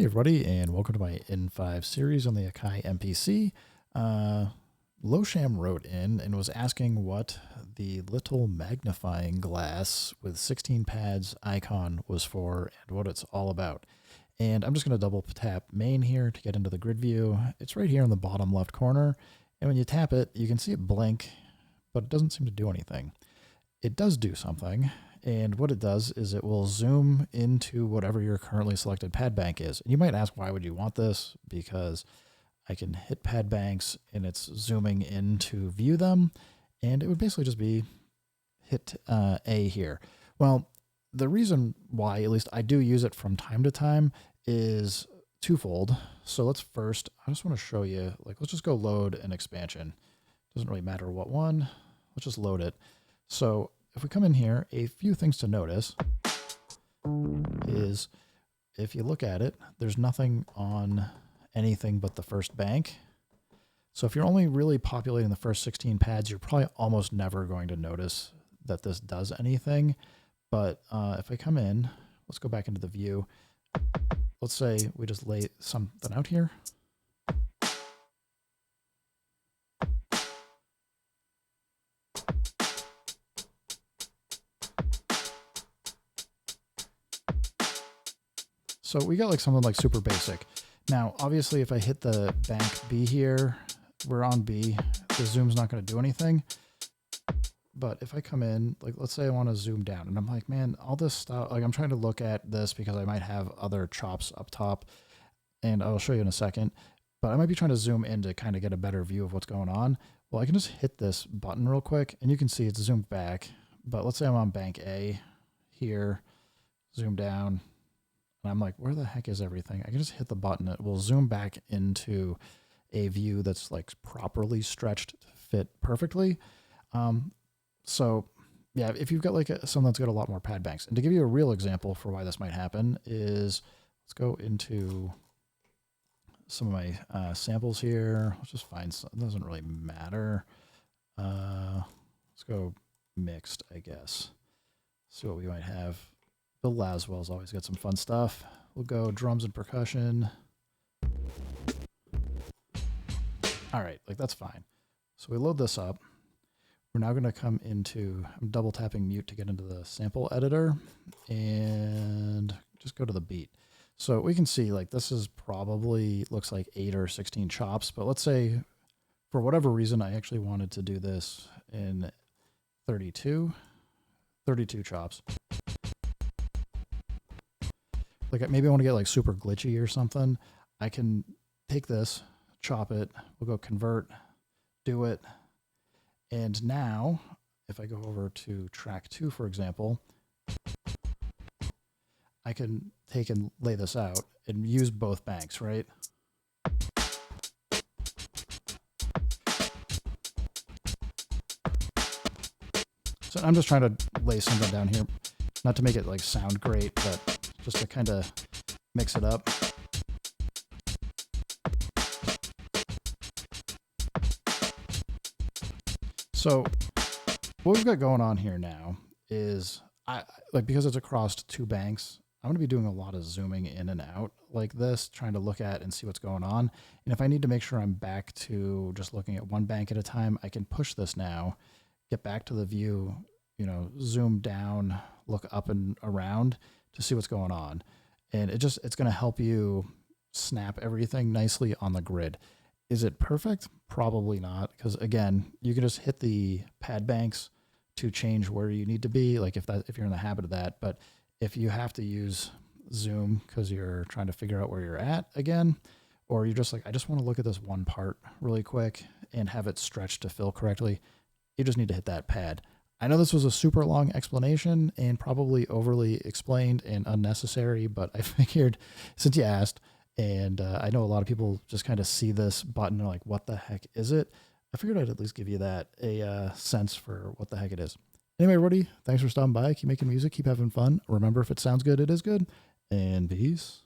Hey everybody, and welcome to my N5 series on the Akai MPC. Sham wrote in and was asking what the little magnifying glass with 16 pads icon was for and what it's all about. And I'm just going to double tap main here to get into the grid view. It's right here in the bottom left corner, and when you tap it, you can see it blink, but it doesn't seem to do anything. It does do something. And what it does is it will zoom into whatever your currently selected pad bank is. And you might ask, why would you want this? Because I can hit pad banks and it's zooming in to view them. And it would basically just be hit A here. Well, the reason why, at least I do use it from time to time, is twofold. So let's first, I just want to show you, let's just go load an expansion. Doesn't really matter what one. Let's just load it. So if we come in here, a few things to notice is if you look at it, there's nothing on anything but the first bank. So if you're only really populating the first 16 pads, you're probably almost never going to notice that this does anything. But if I come in, let's go back into the view. Let's say we just lay something out here. So we got something super basic. Now, obviously, if I hit the bank B here, we're on B. The zoom's not going to do anything. But if I come in, let's say I want to zoom down, and I'm like, man, all this stuff, I'm trying to look at this because I might have other chops up top, and I'll show you in a second. But I might be trying to zoom in to kind of get a better view of what's going on. Well, I can just hit this button real quick, and you can see it's zoomed back. But let's say I'm on bank A here, zoom down. And I'm like, where the heck is everything? I can just hit the button. It will zoom back into a view that's properly stretched to fit perfectly. So yeah, if you've got something that's got a lot more pad banks, and to give you a real example for why this might happen is, let's go into some of my samples here. Let's just find some, it doesn't really matter. Let's go mixed, I guess. See what we might have. Bill Laswell's always got some fun stuff. We'll go drums and percussion. All right, that's fine. So we load this up. We're now going to come into, I'm double tapping mute to get into the sample editor and just go to the beat. So we can see this is probably looks like 8 or 16 chops, but let's say for whatever reason, I actually wanted to do this in 32 chops. Maybe I want to get super glitchy or something. I can take this, chop it, we'll go convert, do it. And now if I go over to track 2, for example, I can take and lay this out and use both banks, right? So I'm just trying to lay something down here, not to make it sound great, but just to kind of mix it up. So what we've got going on here now is because it's across 2 banks, I'm going to be doing a lot of zooming in and out like this, trying to look at and see what's going on. And if I need to make sure I'm back to just looking at one bank at a time, I can push this now, get back to the view, zoom down, look up and around to see what's going on. And it's going to help you snap everything nicely on the grid. Is it perfect? Probably not, because again, you can just hit the pad banks to change where you need to be, if you're in the habit of that. But if you have to use zoom because you're trying to figure out where you're at again, or you're just I just want to look at this one part really quick and have it stretched to fill correctly, you just need to hit that pad. I know this was a super long explanation and probably overly explained and unnecessary, but I figured since you asked, and I know a lot of people just kind of see this button and are like, what the heck is it? I figured I'd at least give you that a sense for what the heck it is. Anyway, everybody, thanks for stopping by. Keep making music, keep having fun. Remember, if it sounds good, it is good. And peace.